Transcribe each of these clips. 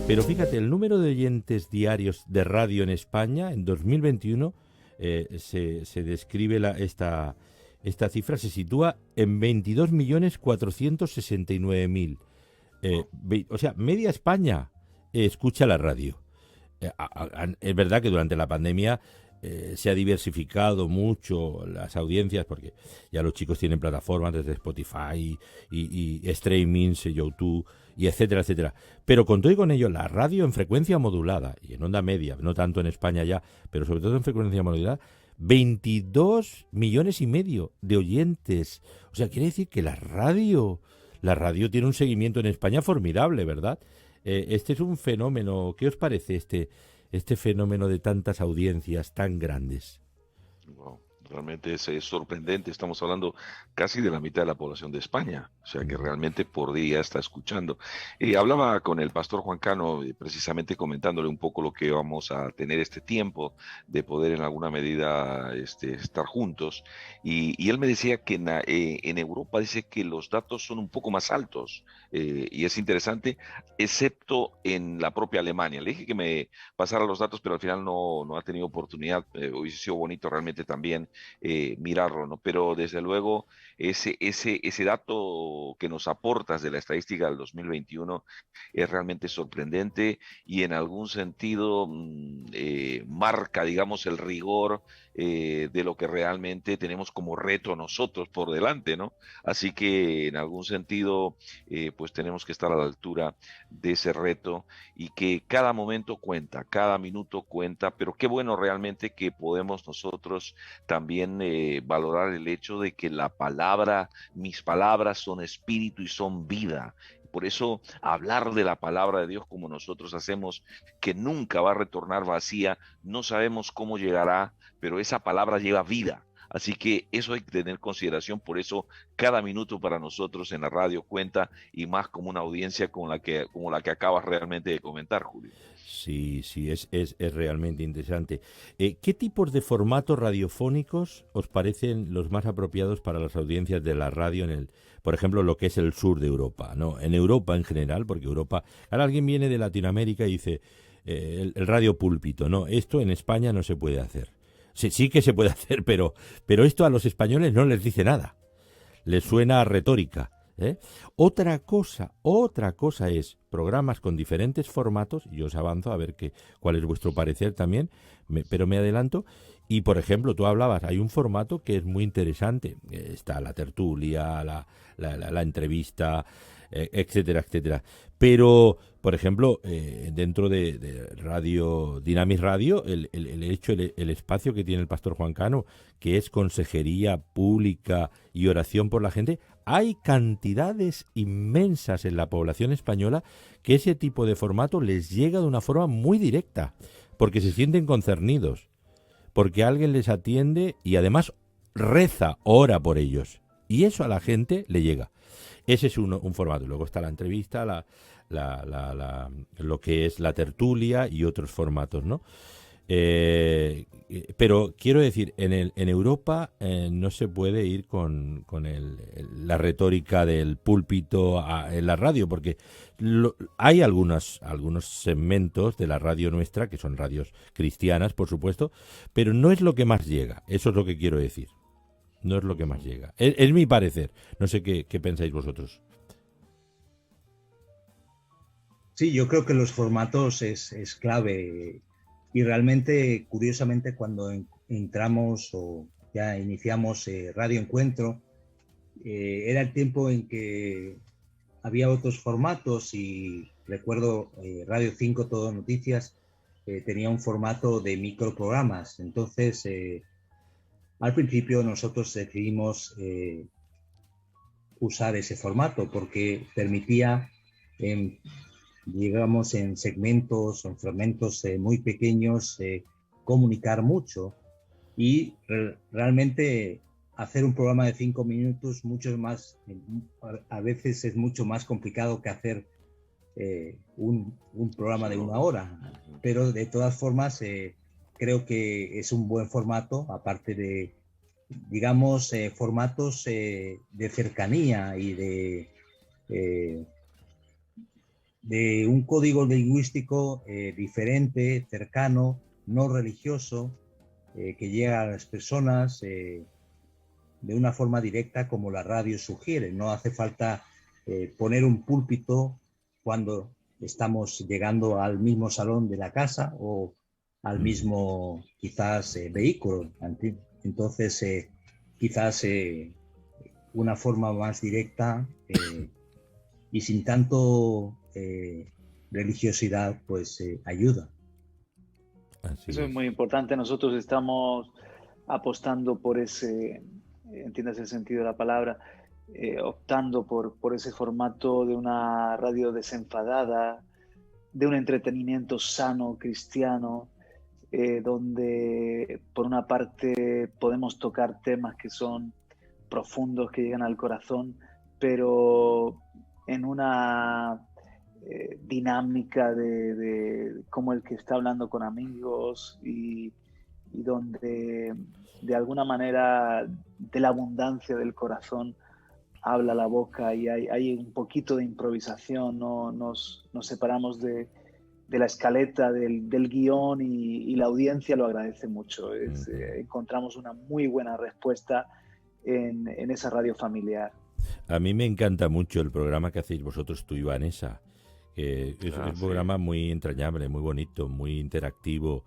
Pero fíjate, el número de oyentes diarios de radio en España en 2021 se describe esta cifra, se sitúa en 22.469.000. O sea, media España escucha la radio. Es verdad que durante la pandemia se ha diversificado mucho las audiencias porque ya los chicos tienen plataformas desde Spotify y streamings, YouTube y etcétera, etcétera. Pero con todo y con ello, la radio en frecuencia modulada y en onda media, no tanto en España ya, pero sobre todo en frecuencia modulada, 22,5 millones de oyentes. O sea, quiere decir que la radio tiene un seguimiento en España formidable, ¿verdad? Este es un fenómeno. ¿Qué os parece este fenómeno de tantas audiencias tan grandes? Wow, realmente es sorprendente. Estamos hablando casi de la mitad de la población de España, o sea que Mm. realmente por día está escuchando. Hablaba con el pastor Juan Cano, precisamente comentándole un poco lo que vamos a tener este tiempo de poder en alguna medida estar juntos. Y él me decía que en Europa dice que los datos son un poco más altos, y es interesante, excepto en la propia Alemania. Le dije que me pasara los datos, pero al final no ha tenido oportunidad. Hubiese sido bonito realmente también mirarlo, ¿no? Pero desde luego ese dato que nos aportas de la estadística del 2021 es realmente sorprendente y en algún sentido marca, digamos, el rigor de lo que realmente tenemos como reto nosotros por delante, ¿no? Así que en algún sentido, pues tenemos que estar a la altura de ese reto y que cada momento cuenta, cada minuto cuenta, pero qué bueno realmente que podemos nosotros también valorar el hecho de que la palabra, mis palabras son espíritu y son vida. Por eso hablar de la palabra de Dios como nosotros hacemos, que nunca va a retornar vacía, no sabemos cómo llegará, pero esa palabra lleva vida. Así que eso hay que tener consideración, por eso cada minuto para nosotros en la radio cuenta y más como una audiencia como la que acabas realmente de comentar, Julio. Sí, sí, es realmente interesante. ¿Qué tipos de formatos radiofónicos os parecen los más apropiados para las audiencias de la radio por ejemplo, lo que es el sur de Europa, ¿no? En Europa en general, porque Europa, ahora alguien viene de Latinoamérica y dice el radio púlpito, no, esto en España no se puede hacer. Sí, sí que se puede hacer, pero esto a los españoles no les dice nada. Les suena a retórica. ¿Eh? Otra cosa es programas con diferentes formatos, y os avanzo a ver cuál es vuestro parecer también, pero me adelanto, y por ejemplo, tú hablabas, hay un formato que es muy interesante, está la tertulia, la entrevista, etcétera, etcétera, pero, por ejemplo, dentro de Radio Dynamis Radio, el espacio que tiene el pastor Juan Cano, que es consejería pública y oración por la gente, hay cantidades inmensas en la población española que ese tipo de formato les llega de una forma muy directa, porque se sienten concernidos, porque alguien les atiende y además reza, ora por ellos. Y eso a la gente le llega. Ese es un formato. Luego está la entrevista, lo que es la tertulia y otros formatos, ¿no? Pero quiero decir, en Europa no se puede ir con la retórica del púlpito en la radio, porque hay algunos segmentos de la radio nuestra, que son radios cristianas, por supuesto, pero no es lo que más llega. Eso es lo que quiero decir. No es lo que más llega. Es mi parecer. No sé qué pensáis vosotros. Sí, yo creo que los formatos es clave y realmente, curiosamente, cuando entramos o ya iniciamos Radio Encuentro, era el tiempo en que había otros formatos y recuerdo Radio 5 Todo Noticias tenía un formato de microprogramas. Entonces, al principio nosotros decidimos usar ese formato porque permitía, digamos, en segmentos o en fragmentos muy pequeños, comunicar mucho y realmente hacer un programa de 5 minutos a veces es mucho más complicado que hacer un programa de 1 hora, pero de todas formas creo que es un buen formato, aparte de, digamos, formatos de cercanía y de un código lingüístico diferente, cercano, no religioso, que llega a las personas de una forma directa como la radio sugiere. No hace falta poner un púlpito cuando estamos llegando al mismo salón de la casa o al mismo quizás vehículo. Entonces quizás una forma más directa y sin tanto religiosidad pues ayuda. Eso es muy importante. Nosotros estamos apostando por ese, entiendas el sentido de la palabra, optando por ese formato de una radio desenfadada, de un entretenimiento sano, cristiano, donde por una parte podemos tocar temas que son profundos, que llegan al corazón, pero en una dinámica de como el que está hablando con amigos y donde de alguna manera de la abundancia del corazón habla la boca y hay un poquito de improvisación, ¿no? Nos separamos de la escaleta, del guión y la audiencia lo agradece mucho. Encontramos una muy buena respuesta en esa radio familiar. A mí me encanta mucho el programa que hacéis vosotros, tú y Vanessa. Es un programa muy entrañable, muy bonito, muy interactivo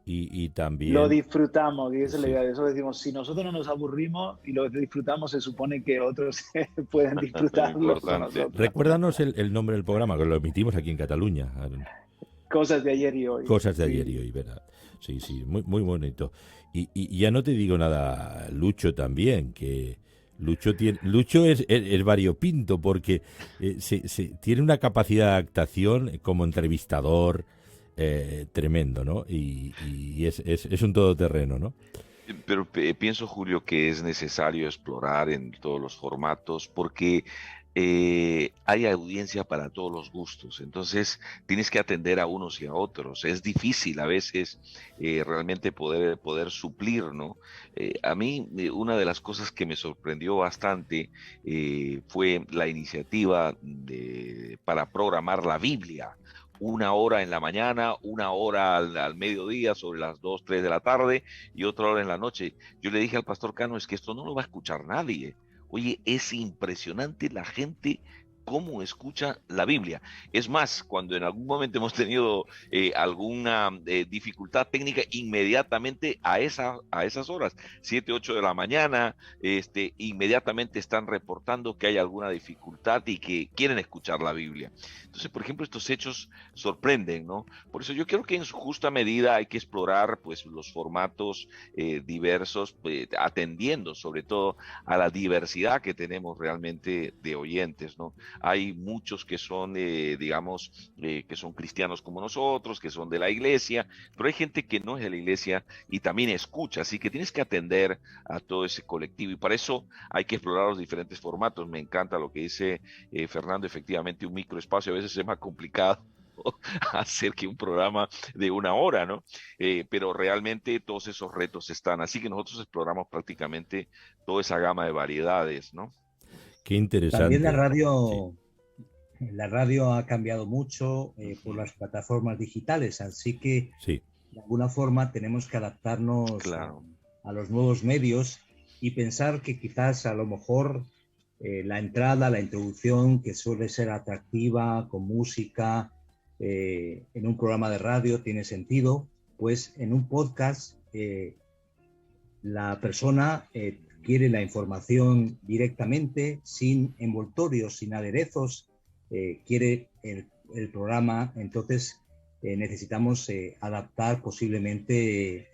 y también... Lo disfrutamos, y esa es la idea. Eso decimos, si nosotros no nos aburrimos y lo disfrutamos, se supone que otros pueden disfrutarlo con nosotros. Recuérdanos el nombre del programa, que lo emitimos aquí en Cataluña. Cosas de ayer y hoy. Cosas de ayer y hoy, ¿verdad? Sí, muy, muy bonito. Y ya no te digo nada, Lucho también, que... Lucho es variopinto porque tiene una capacidad de adaptación como entrevistador tremendo, ¿no? Y es un todoterreno, ¿no? Pero pienso, Julio, que es necesario explorar en todos los formatos porque hay audiencia para todos los gustos, entonces tienes que atender a unos y a otros. Es difícil a veces realmente poder suplir, ¿no? A mí una de las cosas que me sorprendió bastante fue la iniciativa para programar la Biblia. 1 hora en la mañana, 1 hora al mediodía, sobre las 2, 3 de la tarde y otra hora en la noche. Yo le dije al pastor Cano, es que esto no lo va a escuchar nadie. Oye, es impresionante la gente cómo escucha la Biblia. Es más, cuando en algún momento hemos tenido alguna dificultad técnica, inmediatamente a esas horas, 7, 8 de la mañana, inmediatamente están reportando que hay alguna dificultad y que quieren escuchar la Biblia. Entonces, por ejemplo, estos hechos sorprenden, ¿no? Por eso yo creo que en su justa medida hay que explorar pues los formatos diversos, pues, atendiendo sobre todo a la diversidad que tenemos realmente de oyentes, ¿no? Hay muchos que son, digamos, que son cristianos como nosotros, que son de la iglesia, pero hay gente que no es de la iglesia y también escucha, así que tienes que atender a todo ese colectivo y para eso hay que explorar los diferentes formatos. Me encanta lo que dice Fernando, efectivamente un microespacio a veces es más complicado hacer que un programa de 1 hora, ¿no? Pero realmente todos esos retos están, así que nosotros exploramos prácticamente toda esa gama de variedades, ¿no? Qué interesante. También la radio ha cambiado mucho por las plataformas digitales, así que de alguna forma tenemos que adaptarnos a los nuevos medios y pensar que quizás a lo mejor la entrada, la introducción, que suele ser atractiva, con música, en un programa de radio tiene sentido, pues en un podcast la persona quiere la información directamente, sin envoltorios, sin aderezos, quiere el programa, entonces necesitamos adaptar posiblemente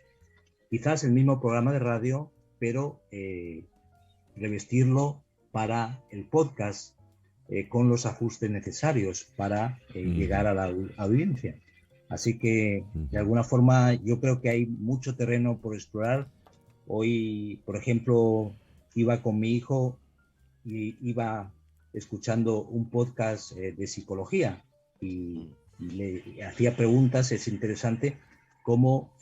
quizás el mismo programa de radio, pero revestirlo para el podcast con los ajustes necesarios para llegar a la audiencia. Así que de alguna forma yo creo que hay mucho terreno por explorar. Hoy, por ejemplo, iba con mi hijo y iba escuchando un podcast de psicología y le hacía preguntas. Es interesante cómo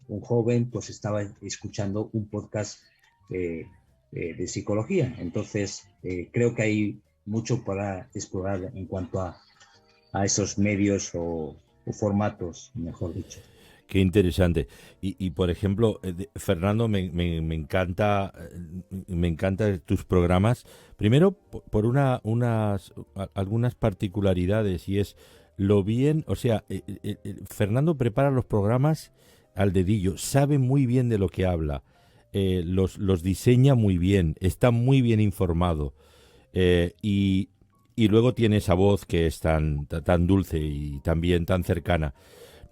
un joven pues estaba escuchando un podcast de psicología. Entonces, creo que hay mucho para explorar en cuanto a a esos medios o formatos, mejor dicho. Qué interesante. Y por ejemplo, Fernando, me encanta tus programas. Primero, por algunas particularidades, y es lo bien, o sea, Fernando prepara los programas al dedillo, sabe muy bien de lo que habla, los diseña muy bien, está muy bien informado, y luego tiene esa voz que es tan dulce y también tan cercana.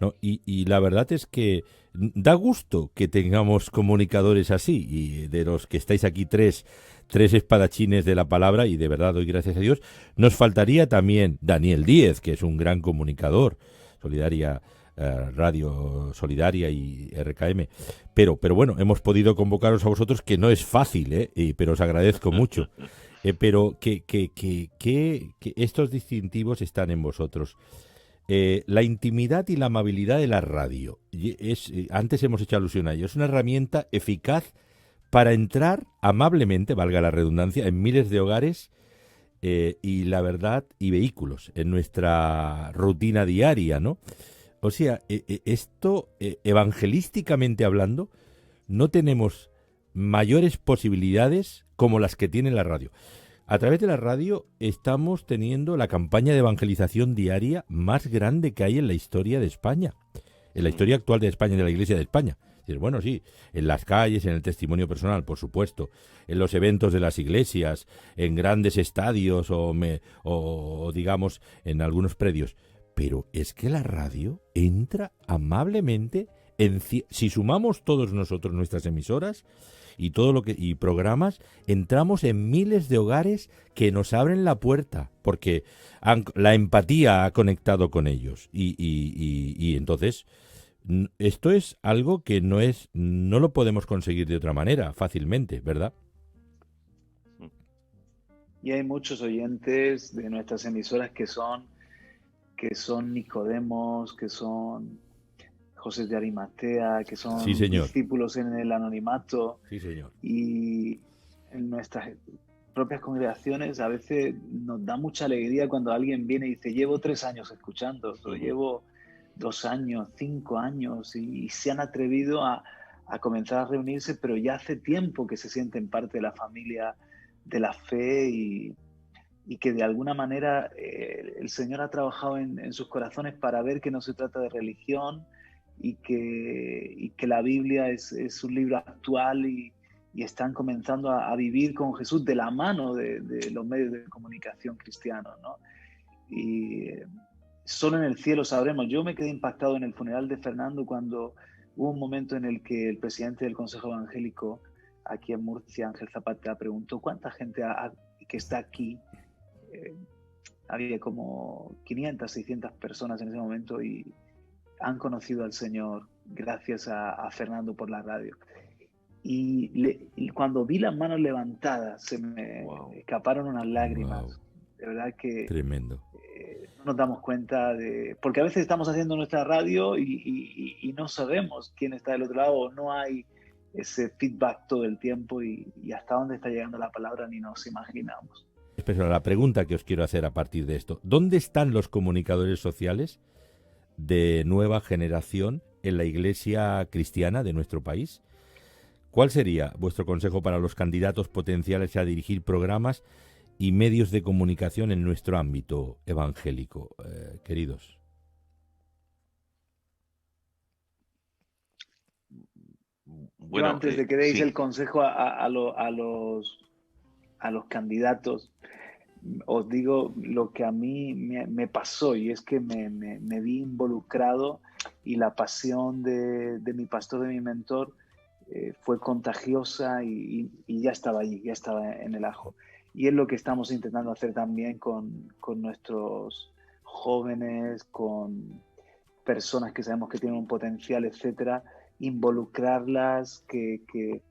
¿No? Y la verdad es que da gusto que tengamos comunicadores así, y de los que estáis aquí tres espadachines de la palabra, y de verdad doy gracias a Dios. Nos faltaría también Daniel Díez, que es un gran comunicador, Solidaria, Radio Solidaria y RKM. Pero bueno, hemos podido convocaros a vosotros, que no es fácil, pero os agradezco mucho. Pero que estos distintivos están en vosotros. La intimidad y la amabilidad de la radio. Antes hemos hecho alusión a ello. Es una herramienta eficaz para entrar amablemente, valga la redundancia, en miles de hogares y la verdad, y vehículos en nuestra rutina diaria, ¿no? O sea, esto, evangelísticamente hablando, no tenemos mayores posibilidades como las que tiene la radio. A través de la radio estamos teniendo la campaña de evangelización diaria más grande que hay en la historia de España, en la historia actual de España, de la Iglesia de España. Bueno, sí, en las calles, en el testimonio personal, por supuesto, en los eventos de las iglesias, en grandes estadios o digamos, en algunos predios. Pero es que la radio entra amablemente si sumamos todos nosotros nuestras emisoras y y programas, entramos en miles de hogares que nos abren la puerta porque la empatía ha conectado con ellos y entonces esto es algo que no lo podemos conseguir de otra manera fácilmente, ¿verdad? Y hay muchos oyentes de nuestras emisoras que son Nicodemos, que son José de Arimatea, que son sí, discípulos en el anonimato. Sí, señor. Y en nuestras propias congregaciones a veces nos da mucha alegría cuando alguien viene y dice: llevo 3 años escuchando, o llevo 2 años, 5 años, y se han atrevido a comenzar a reunirse, pero ya hace tiempo que se sienten parte de la familia de la fe y que de alguna manera el Señor ha trabajado en sus corazones para ver que no se trata de religión y que la Biblia es un libro actual y están comenzando a vivir con Jesús de la mano de los medios de comunicación cristianos, ¿no? Y solo en el cielo sabremos. Yo me quedé impactado en el funeral de Fernando cuando hubo un momento en el que el presidente del Consejo Evangélico aquí en Murcia, Ángel Zapata, preguntó cuánta gente que está aquí. Había como 500, 600 personas en ese momento y han conocido al Señor gracias a Fernando por la radio. Y cuando vi las manos levantadas se me escaparon unas lágrimas. De verdad que tremendo. No nos damos cuenta porque a veces estamos haciendo nuestra radio y no sabemos quién está del otro lado, o no hay ese feedback todo el tiempo y hasta dónde está llegando la palabra ni nos imaginamos. Pero la pregunta que os quiero hacer a partir de esto: ¿dónde están los comunicadores sociales de nueva generación en la Iglesia cristiana de nuestro país? ¿Cuál sería vuestro consejo para los candidatos potenciales a dirigir programas y medios de comunicación en nuestro ámbito evangélico, queridos? Bueno, antes de que deis el consejo a los candidatos, os digo lo que a mí me pasó, y es que me vi involucrado, y la pasión de mi pastor, de mi mentor, fue contagiosa y ya estaba allí, ya estaba en el ajo. Y es lo que estamos intentando hacer también con nuestros jóvenes, con personas que sabemos que tienen un potencial, etcétera, involucrarlas, que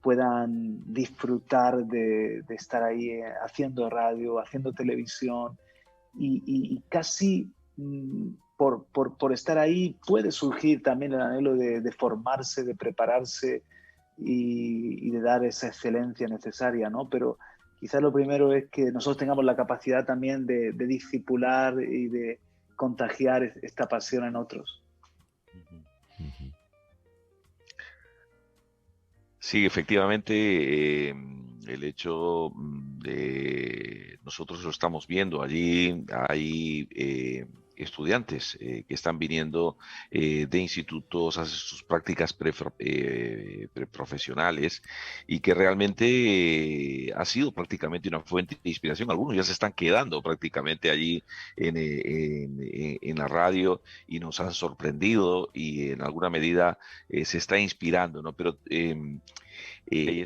puedan disfrutar de estar ahí haciendo radio, haciendo televisión, y casi por estar ahí puede surgir también el anhelo de formarse, de prepararse y de dar esa excelencia necesaria, ¿no? Pero quizás lo primero es que nosotros tengamos la capacidad también de discipular y de contagiar esta pasión en otros. Sí, efectivamente, el hecho de nosotros lo estamos viendo allí, hay estudiantes que están viniendo de institutos, hacen sus prácticas preprofesionales y que realmente ha sido prácticamente una fuente de inspiración. Algunos ya se están quedando prácticamente allí en la radio y nos han sorprendido y en alguna medida se está inspirando, ¿no? Pero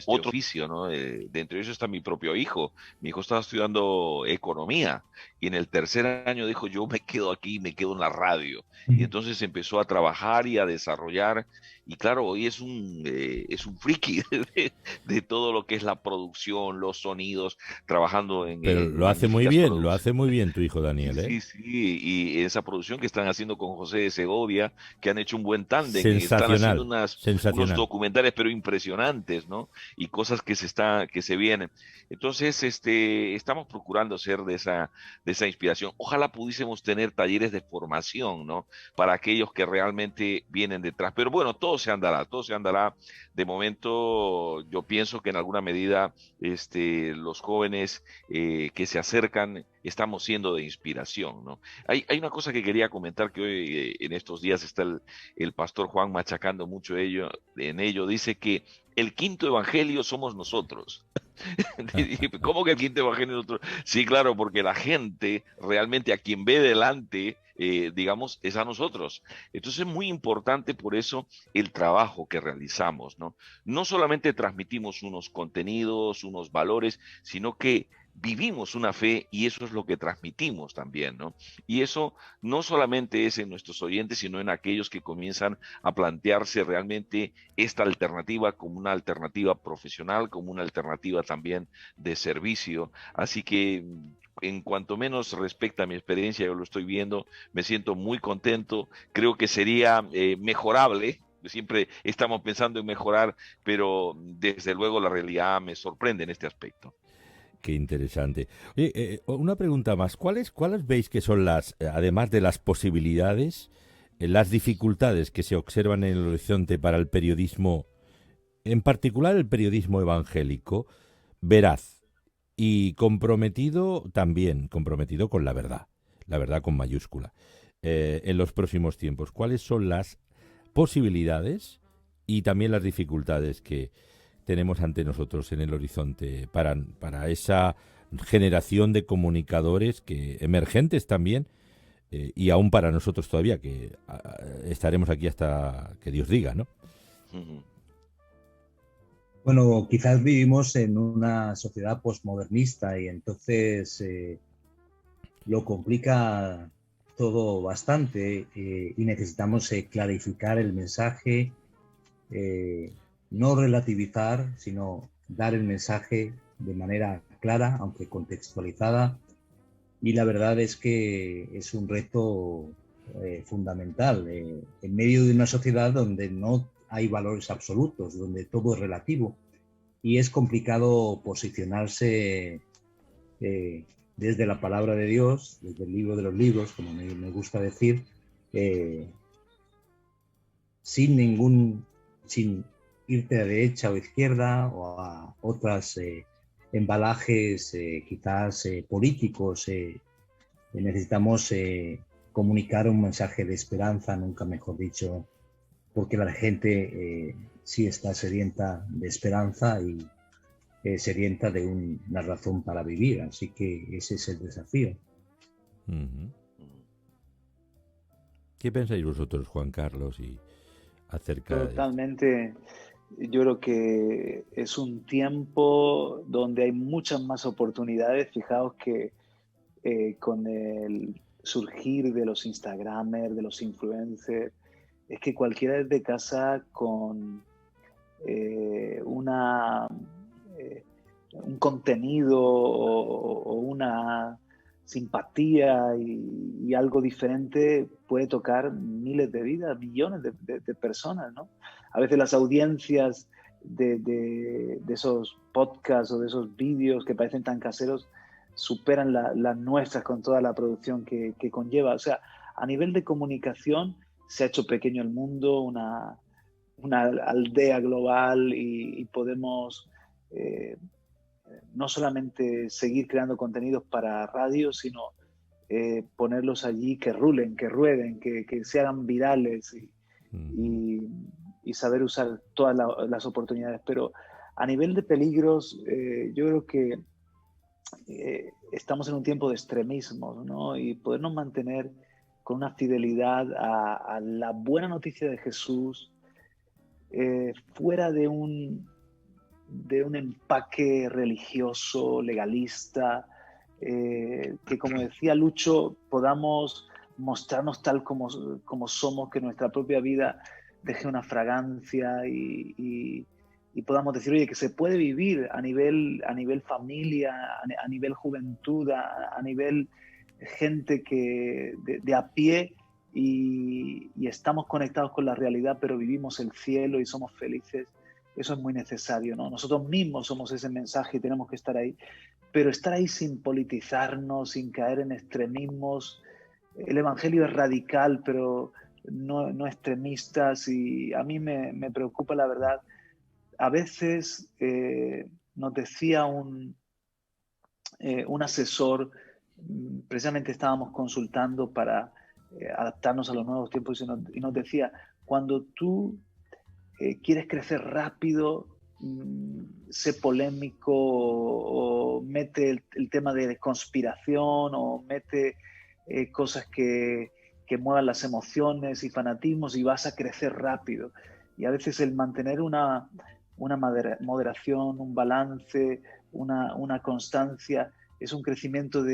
otro oficio, ¿no? Dentro de eso está mi propio hijo. Mi hijo estaba estudiando economía y en el tercer año dijo, yo me quedo aquí, me quedo en la radio. Y entonces empezó a trabajar y a desarrollar. Y claro, hoy es un friki de todo lo que es la producción, los sonidos, trabajando Pero en lo hace muy magníficas bien, lo producciones. hace muy bien tu hijo Daniel, ¿eh? Sí, sí, y esa producción que están haciendo con José de Segovia, que han hecho un buen tándem, están haciendo Sensacional, unos sensacional. documentales pero impresionantes, ¿no? Y cosas que se vienen. Entonces, estamos procurando ser de esa inspiración. Ojalá pudiésemos tener talleres de formación, ¿no? Para aquellos que realmente vienen detrás. Pero bueno, todo se andará, todo se andará. De momento, yo pienso que en alguna medida, los jóvenes que se acercan, estamos siendo de inspiración, ¿no? Hay una cosa que quería comentar que hoy, en estos días, está el pastor Juan machacando mucho en ello, dice que el quinto evangelio somos nosotros. ¿Cómo que el quinto evangelio nosotros? Sí, claro, porque la gente realmente a quien ve delante, digamos, es a nosotros. Entonces es muy importante por eso el trabajo que realizamos, ¿no? No solamente transmitimos unos contenidos, unos valores, sino que vivimos una fe y eso es lo que transmitimos también, ¿no? Y eso no solamente es en nuestros oyentes, sino en aquellos que comienzan a plantearse realmente esta alternativa como una alternativa profesional, como una alternativa también de servicio. Así que en cuanto menos respecta a mi experiencia, yo lo estoy viendo, me siento muy contento, creo que sería mejorable. Siempre estamos pensando en mejorar, pero desde luego la realidad me sorprende en este aspecto. Qué interesante. Oye, una pregunta más. ¿Cuáles veis que son además de las posibilidades, las dificultades que se observan en el horizonte para el periodismo, en particular el periodismo evangélico, veraz y comprometido también, comprometido con la verdad con mayúscula, en los próximos tiempos? ¿Cuáles son las posibilidades y también las dificultades que tenemos ante nosotros en el horizonte para esa generación de comunicadores que emergentes también, y aún para nosotros todavía, que estaremos aquí hasta que Dios diga, ¿no? Bueno, quizás vivimos en una sociedad posmodernista y entonces lo complica todo bastante, y necesitamos clarificar el mensaje, no relativizar, sino dar el mensaje de manera clara, aunque contextualizada. Y la verdad es que es un reto fundamental en medio de una sociedad donde no hay valores absolutos, donde todo es relativo. Y es complicado posicionarse desde la palabra de Dios, desde el libro de los libros, como me gusta decir, sin irte a derecha o izquierda o a otros embalajes quizás políticos. Necesitamos comunicar un mensaje de esperanza, nunca mejor dicho, porque la gente sí está sedienta de esperanza y sedienta de una razón para vivir. Así que ese es el desafío. Uh-huh. ¿Qué pensáis vosotros, Juan Carlos, acerca de esto? Totalmente. Yo creo que es un tiempo donde hay muchas más oportunidades. Fijaos que con el surgir de los Instagramers, de los influencers, es que cualquiera desde casa con un contenido o una simpatía y algo diferente puede tocar miles de vidas, millones de personas, ¿no? A veces las audiencias de esos podcasts o de esos vídeos que parecen tan caseros superan las nuestras con toda la producción que conlleva. O sea, a nivel de comunicación se ha hecho pequeño el mundo, una aldea global y podemos no solamente seguir creando contenidos para radio, sino ponerlos allí que rulen, que rueden, que se hagan virales y saber usar todas las oportunidades. Pero a nivel de peligros, yo creo que estamos en un tiempo de extremismos, ¿no? Y podernos mantener con una fidelidad a la buena noticia de Jesús, fuera de un empaque religioso, legalista, que, como decía Lucho, podamos mostrarnos tal como somos, que nuestra propia vida deje una fragancia y podamos decir, oye, que se puede vivir a nivel familia, a nivel juventud, a nivel gente que de a pie, y estamos conectados con la realidad, pero vivimos el cielo y somos felices. Eso es muy necesario, ¿no? Nosotros mismos somos ese mensaje y tenemos que estar ahí, pero estar ahí sin politizarnos, sin caer en extremismos. El evangelio es radical, pero no extremistas, y a mí me preocupa, la verdad. A veces nos decía un asesor, precisamente estábamos consultando para adaptarnos a los nuevos tiempos, y nos decía, cuando tú quieres crecer rápido, sé polémico o mete el tema de conspiración o mete cosas que muevan las emociones y fanatismos, y vas a crecer rápido. Y a veces el mantener una moderación, un balance, una constancia, es un crecimiento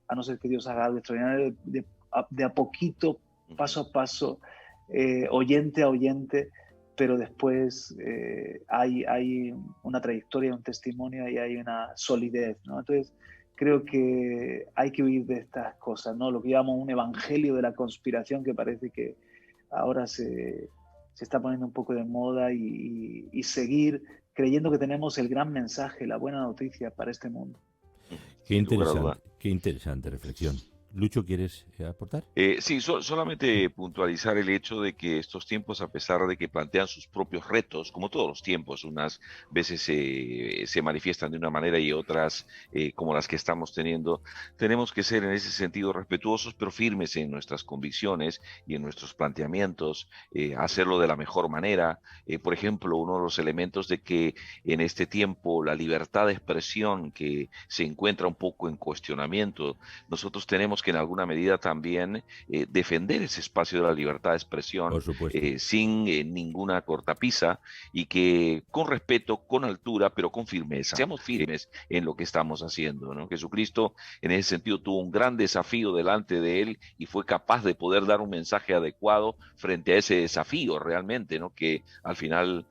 a no ser que Dios haga algo extraordinario, de a poquito, paso a paso, oyente a oyente, pero después hay una trayectoria, un testimonio, y hay una solidez, ¿no? Entonces, creo que hay que huir de estas cosas, ¿no? Lo que llamamos un evangelio de la conspiración, que parece que ahora se está poniendo un poco de moda, y seguir creyendo que tenemos el gran mensaje, la buena noticia para este mundo. Qué interesante reflexión. Lucho, ¿quieres aportar? Sí, solamente puntualizar el hecho de que estos tiempos, a pesar de que plantean sus propios retos, como todos los tiempos, unas veces se manifiestan de una manera y otras, como las que estamos teniendo, tenemos que ser en ese sentido respetuosos, pero firmes en nuestras convicciones y en nuestros planteamientos, hacerlo de la mejor manera. Por ejemplo, uno de los elementos de que en este tiempo la libertad de expresión, que se encuentra un poco en cuestionamiento, nosotros tenemos que en alguna medida también defender ese espacio de la libertad de expresión, sin ninguna cortapisa, y que con respeto, con altura, pero con firmeza, seamos firmes en lo que estamos haciendo, ¿no? Jesucristo en ese sentido tuvo un gran desafío delante de él y fue capaz de poder dar un mensaje adecuado frente a ese desafío realmente, ¿no? Que al final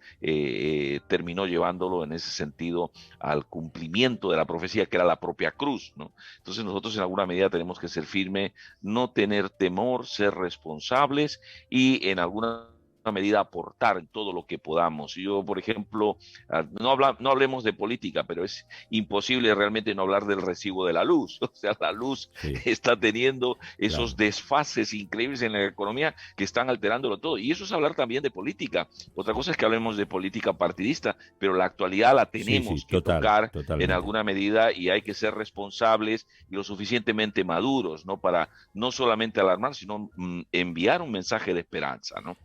terminó llevándolo en ese sentido al cumplimiento de la profecía, que era la propia cruz, ¿no? Entonces nosotros en alguna medida tenemos que ser firme, no tener temor, ser responsables y en alguna medida aportar en todo lo que podamos. Yo, por ejemplo, no hablemos de política, pero es imposible realmente no hablar del recibo de la luz. O sea, la luz está teniendo esos desfases increíbles en la economía que están alterándolo todo. Y eso es hablar también de política. Otra cosa es que hablemos de política partidista, pero la actualidad la tenemos que tocar en alguna medida, y hay que ser responsables y lo suficientemente maduros, ¿no? Para no solamente alarmar, sino enviar un mensaje de esperanza, ¿no?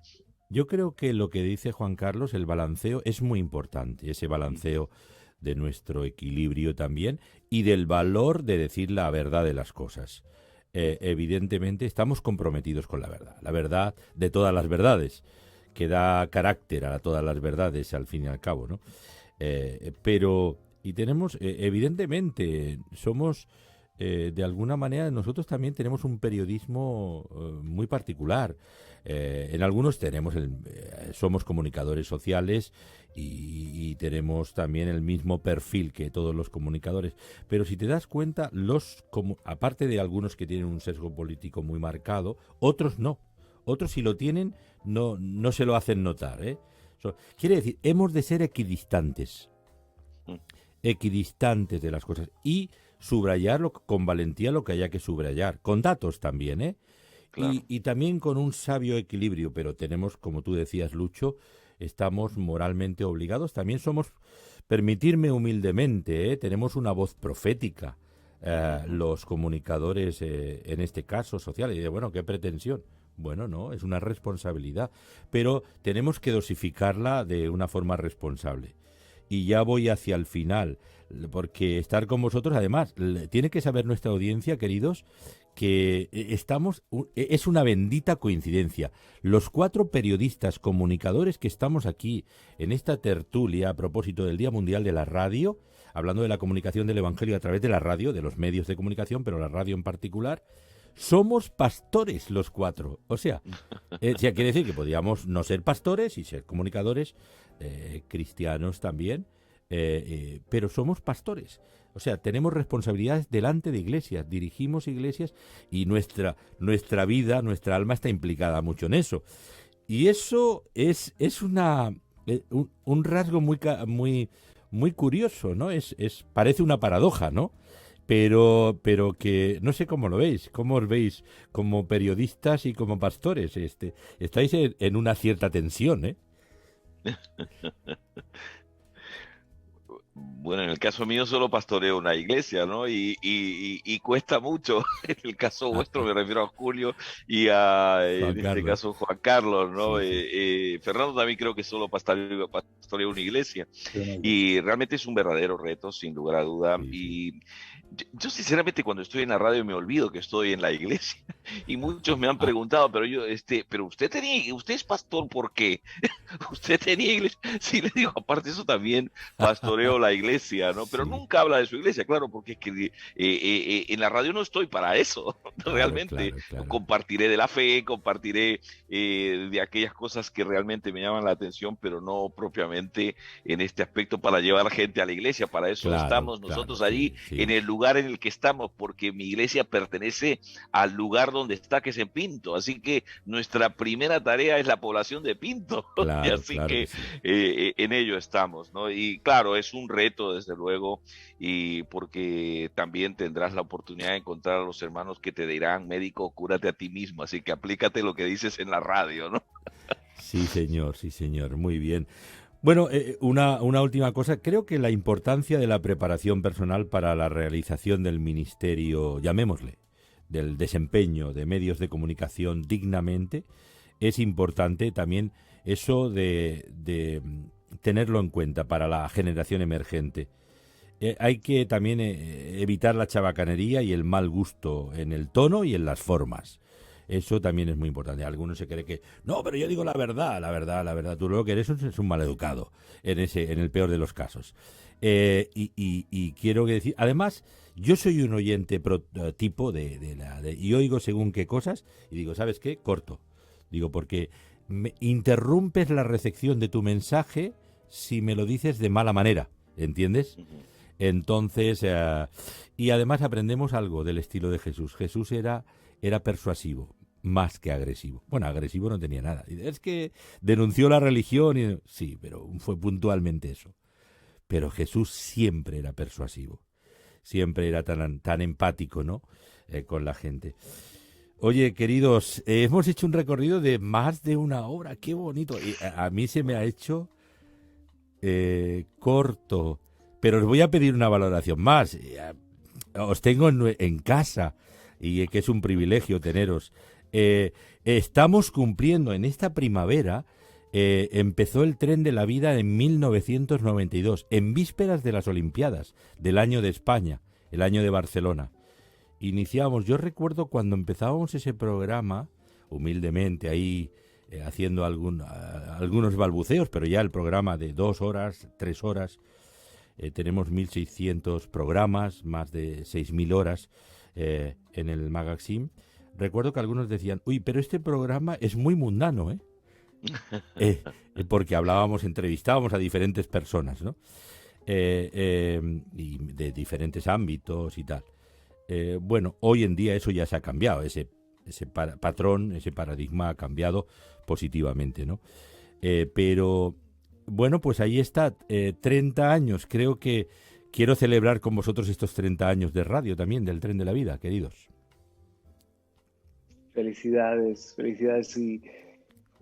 Yo creo que lo que dice Juan Carlos, el balanceo, es muy importante, ese balanceo de nuestro equilibrio también y del valor de decir la verdad de las cosas. Evidentemente estamos comprometidos con la verdad de todas las verdades, que da carácter a todas las verdades al fin y al cabo, ¿no? Y tenemos, evidentemente, somos... de alguna manera nosotros también tenemos un periodismo muy particular. En algunos somos comunicadores sociales y tenemos también el mismo perfil que todos los comunicadores. Pero si te das cuenta, aparte de algunos que tienen un sesgo político muy marcado, otros no. Otros, si lo tienen, no se lo hacen notar, ¿eh? Quiere decir, hemos de ser equidistantes de las cosas y subrayar con valentía lo que haya que subrayar, con datos también, ¿eh? Claro. Y también con un sabio equilibrio, pero tenemos, como tú decías, Lucho, estamos moralmente obligados, también somos, permitirme humildemente, tenemos una voz profética, los comunicadores, en este caso, sociales, y de, bueno, qué pretensión. Bueno, no, es una responsabilidad, pero tenemos que dosificarla de una forma responsable. Y ya voy hacia el final, porque estar con vosotros, además, tiene que saber nuestra audiencia, queridos, que es una bendita coincidencia. Los 4 periodistas comunicadores que estamos aquí en esta tertulia a propósito del Día Mundial de la Radio, hablando de la comunicación del Evangelio a través de la radio, de los medios de comunicación, pero la radio en particular, somos pastores los 4. O sea, quiere decir que podríamos no ser pastores y ser comunicadores, cristianos también, pero somos pastores. O sea, tenemos responsabilidades delante de iglesias, dirigimos iglesias y nuestra vida, nuestra alma está implicada mucho en eso. Y eso es un rasgo muy curioso, ¿no? Parece una paradoja, ¿no? Pero que no sé cómo lo veis, cómo os veis como periodistas y como pastores. Estáis en una cierta tensión, ¿eh? Bueno, en el caso mío solo pastoreo una iglesia, ¿no? Y cuesta mucho. En el caso vuestro me refiero a Julio y en este caso Juan Carlos, ¿no? Sí. Fernando también creo que solo pastorea una iglesia. Y realmente es un verdadero reto, sin lugar a duda. Sí. Y yo sinceramente cuando estoy en la radio me olvido que estoy en la iglesia. Y muchos me han preguntado, pero usted es pastor, ¿por qué? Usted tenía iglesia. Sí, le digo, aparte eso también pastoreo la iglesia, ¿no? Pero Sí. nunca habla de su iglesia, claro, porque es que en la radio no estoy para eso, realmente. Claro. Compartiré de la fe, compartiré de aquellas cosas que realmente me llaman la atención, pero no propiamente en este aspecto para llevar gente a la iglesia. Para eso estamos nosotros allí, sí. en el lugar en el que estamos, porque mi iglesia pertenece al lugar donde está, que es en Pinto. Así que nuestra primera tarea es la población de Pinto. Claro, y así que sí. en ello estamos, ¿no? Y claro, es un reto, desde luego, y porque también tendrás la oportunidad de encontrar a los hermanos que te dirán, médico, cúrate a ti mismo, así que aplícate lo que dices en la radio, ¿no? Sí, señor, muy bien. Bueno, una última cosa, creo que la importancia de la preparación personal para la realización del ministerio, llamémosle, del desempeño de medios de comunicación dignamente, es importante también eso de tenerlo en cuenta para la generación emergente. Hay que también evitar la chabacanería y el mal gusto en el tono y en las formas. Eso también es muy importante. Algunos se creen que, no, pero yo digo la verdad. Tú lo que eres es un maleducado, en el peor de los casos. Y quiero decir, además, yo soy un oyente tipo y oigo según qué cosas, y digo, ¿sabes qué? Corto. Digo, porque interrumpes la recepción de tu mensaje si me lo dices de mala manera, ¿entiendes? Entonces, y además aprendemos algo del estilo de Jesús. Jesús era persuasivo, más que agresivo. Bueno, agresivo no tenía nada. Es que denunció la religión, sí, pero fue puntualmente eso. Pero Jesús siempre era persuasivo, siempre era tan empático, ¿no? Con la gente. Oye, queridos, hemos hecho un recorrido de más de una hora, qué bonito. Y a mí se me ha hecho corto, pero os voy a pedir una valoración más. Os tengo en casa y que es un privilegio teneros. Estamos cumpliendo en esta primavera, empezó el tren de la vida en 1992, en vísperas de las Olimpiadas, del año de España, el año de Barcelona. Iniciamos, yo recuerdo cuando empezábamos ese programa, humildemente ahí haciendo algunos balbuceos, pero ya el programa de 2 horas, 3 horas, tenemos 1.600 programas, más de 6.000 horas en el magazine. Recuerdo que algunos decían, uy, pero este programa es muy mundano, porque entrevistábamos a diferentes personas, ¿no? Y de diferentes ámbitos y tal. Bueno, hoy en día eso ya se ha cambiado, ese patrón, ese paradigma ha cambiado positivamente, ¿no? Pero bueno, pues ahí está, 30 años. Creo que quiero celebrar con vosotros estos 30 años de radio también, del Tren de la Vida, queridos. Felicidades, felicidades. Y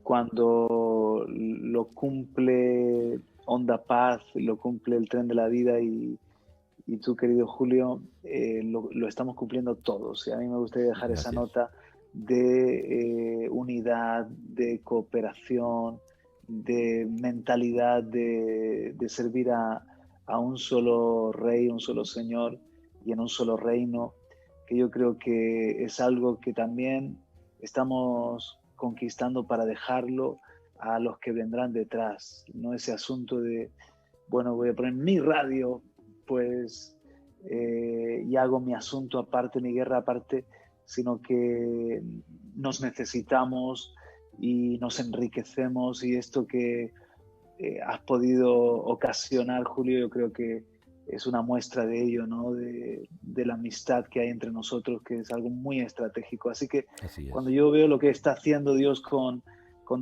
cuando lo cumple Onda Paz, lo cumple el Tren de la Vida y tú, querido Julio, lo estamos cumpliendo todos. Y a mí me gustaría dejar esa nota de unidad, de cooperación, de mentalidad de servir a un solo rey, un solo señor y en un solo reino, que yo creo que es algo que también estamos conquistando para dejarlo a los que vendrán detrás. No ese asunto de, bueno, voy a poner mi radio, pues, y hago mi asunto aparte, mi guerra aparte, sino que nos necesitamos y nos enriquecemos, y esto que has podido ocasionar, Julio, yo creo que es una muestra de ello, ¿no? De la amistad que hay entre nosotros, que es algo muy estratégico. Así que cuando yo veo lo que está haciendo Dios con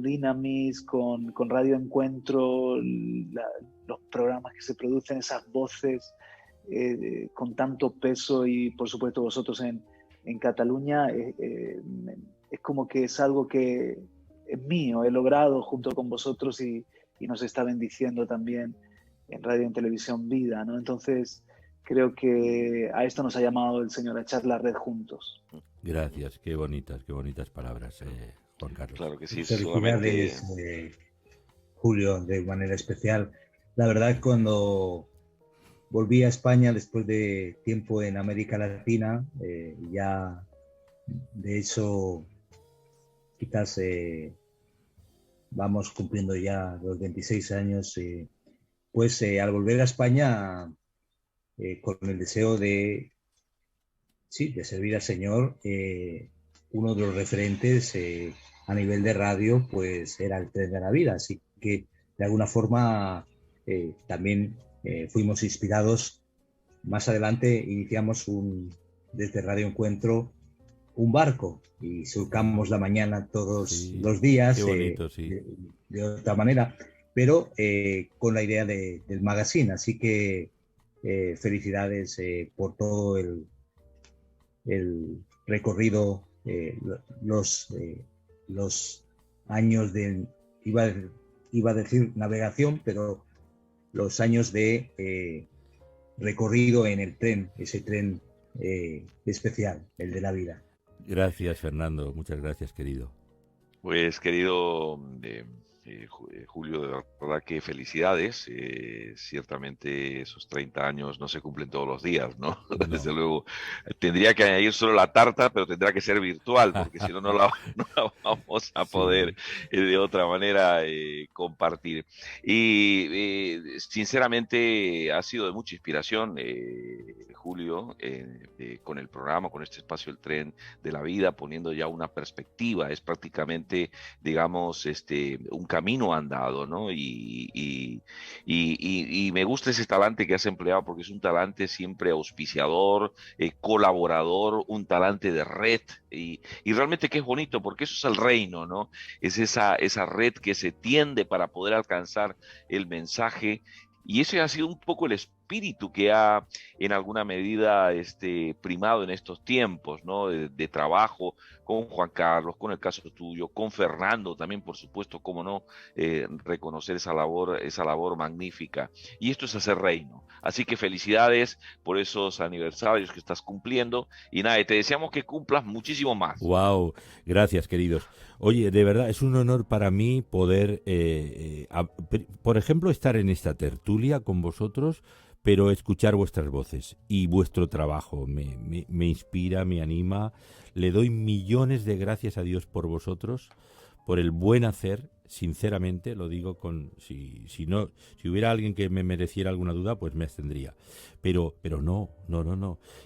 Dynamis, con Radio Encuentro, los programas que se producen, esas voces con tanto peso, y por supuesto vosotros en Cataluña, es como que es algo que es mío, he logrado junto con vosotros y nos está bendiciendo también en Radio y en Televisión Vida, ¿no? Entonces creo que a esto nos ha llamado el Señor, a echar la red juntos. Gracias, qué bonitas palabras, Juan Carlos. Claro que sí. Felicidades, Julio, de manera especial. La verdad, cuando volví a España después de tiempo en América Latina, ya de eso quizás vamos cumpliendo ya los 26 años, pues al volver a España con el deseo de servir al Señor, uno de los referentes a nivel de radio pues era el Tren de la Vida, así que de alguna forma también fuimos inspirados. Más adelante iniciamos desde Radio Encuentro un barco y surcamos la mañana todos los días, bonito, de otra manera, pero con la idea del magazine. Así que felicidades por todo el recorrido, los años de, iba a decir navegación, pero los años de recorrido en el tren, ese tren especial, el de la vida. Gracias, Fernando. Muchas gracias, querido. Pues, querido Julio, de verdad que felicidades. Ciertamente esos 30 años no se cumplen todos los días, ¿no? No. Desde luego, tendría que añadir solo la tarta, pero tendrá que ser virtual, porque si no, no la vamos a poder de otra manera compartir. Y sinceramente ha sido de mucha inspiración, Julio, con el programa, con este espacio El Tren de la Vida, poniendo ya una perspectiva. Es prácticamente, digamos, un camino andado, ¿no? Y me gusta ese talante que has empleado, porque es un talante siempre auspiciador, colaborador, un talante de red, y realmente que es bonito, porque eso es el reino, ¿no? Es esa red que se tiende para poder alcanzar el mensaje. Y ese ha sido un poco el espíritu que ha, en alguna medida, primado en estos tiempos, ¿no? De trabajo con Juan Carlos, con el caso tuyo, con Fernando también, por supuesto, cómo no, reconocer esa labor magnífica. Y esto es hacer reino. Así que felicidades por esos aniversarios que estás cumpliendo. Y nada, te deseamos que cumplas muchísimo más. Wow, gracias, queridos. Oye, de verdad, es un honor para mí poder, por ejemplo, estar en esta tertulia con vosotros, pero escuchar vuestras voces y vuestro trabajo me inspira, me anima. Le doy millones de gracias a Dios por vosotros, por el buen hacer. Sinceramente, lo digo si hubiera alguien que me mereciera alguna duda, pues me abstendría. Pero no.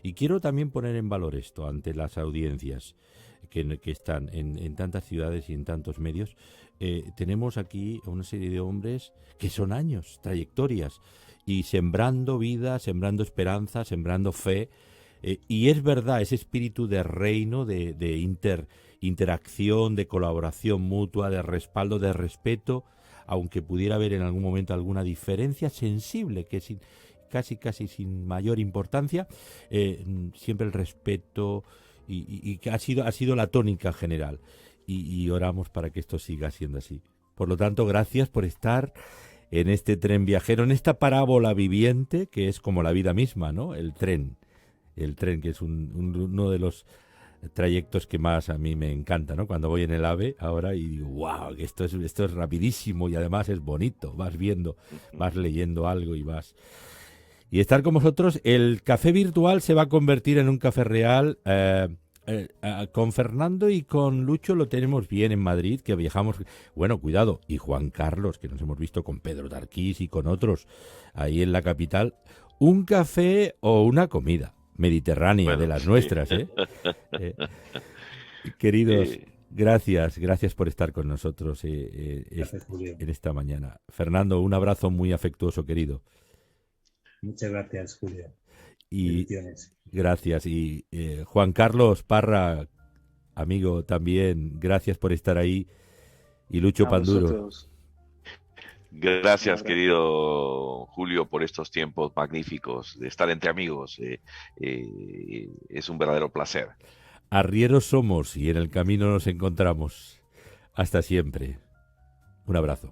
Y quiero también poner en valor esto ante las audiencias que están en tantas ciudades y en tantos medios. Tenemos aquí una serie de hombres que son años, trayectorias, y sembrando vida, sembrando esperanza, sembrando fe. Y es verdad, ese espíritu de reino, de interacción, de colaboración mutua, de respaldo, de respeto aunque pudiera haber en algún momento alguna diferencia sensible, que casi sin mayor importancia, siempre el respeto y que ha sido la tónica general. Y oramos para que esto siga siendo así. Por lo tanto, gracias por estar en este tren viajero, en esta parábola viviente que es como la vida misma, ¿no? El tren, que es uno de los trayectos que más a mí me encanta, ¿no? Cuando voy en el AVE ahora y digo, wow, esto es rapidísimo y además es bonito, vas viendo, vas leyendo algo y estar con vosotros. El café virtual se va a convertir en un café real. Con Fernando y con Lucho lo tenemos bien en Madrid, que viajamos, bueno, cuidado, y Juan Carlos, que nos hemos visto con Pedro Darquís y con otros ahí en la capital, un café o una comida mediterránea, bueno, de las nuestras, ¿eh? Queridos, gracias por estar con nosotros en esta mañana. Fernando, un abrazo muy afectuoso, querido. Muchas gracias, Julio. Y gracias. Y Juan Carlos Parra, amigo también, gracias por estar ahí. Y Lucho Panduro. Vosotros. Gracias, querido Julio, por estos tiempos magníficos de estar entre amigos. Es un verdadero placer. Arrieros somos y en el camino nos encontramos. Hasta siempre. Un abrazo.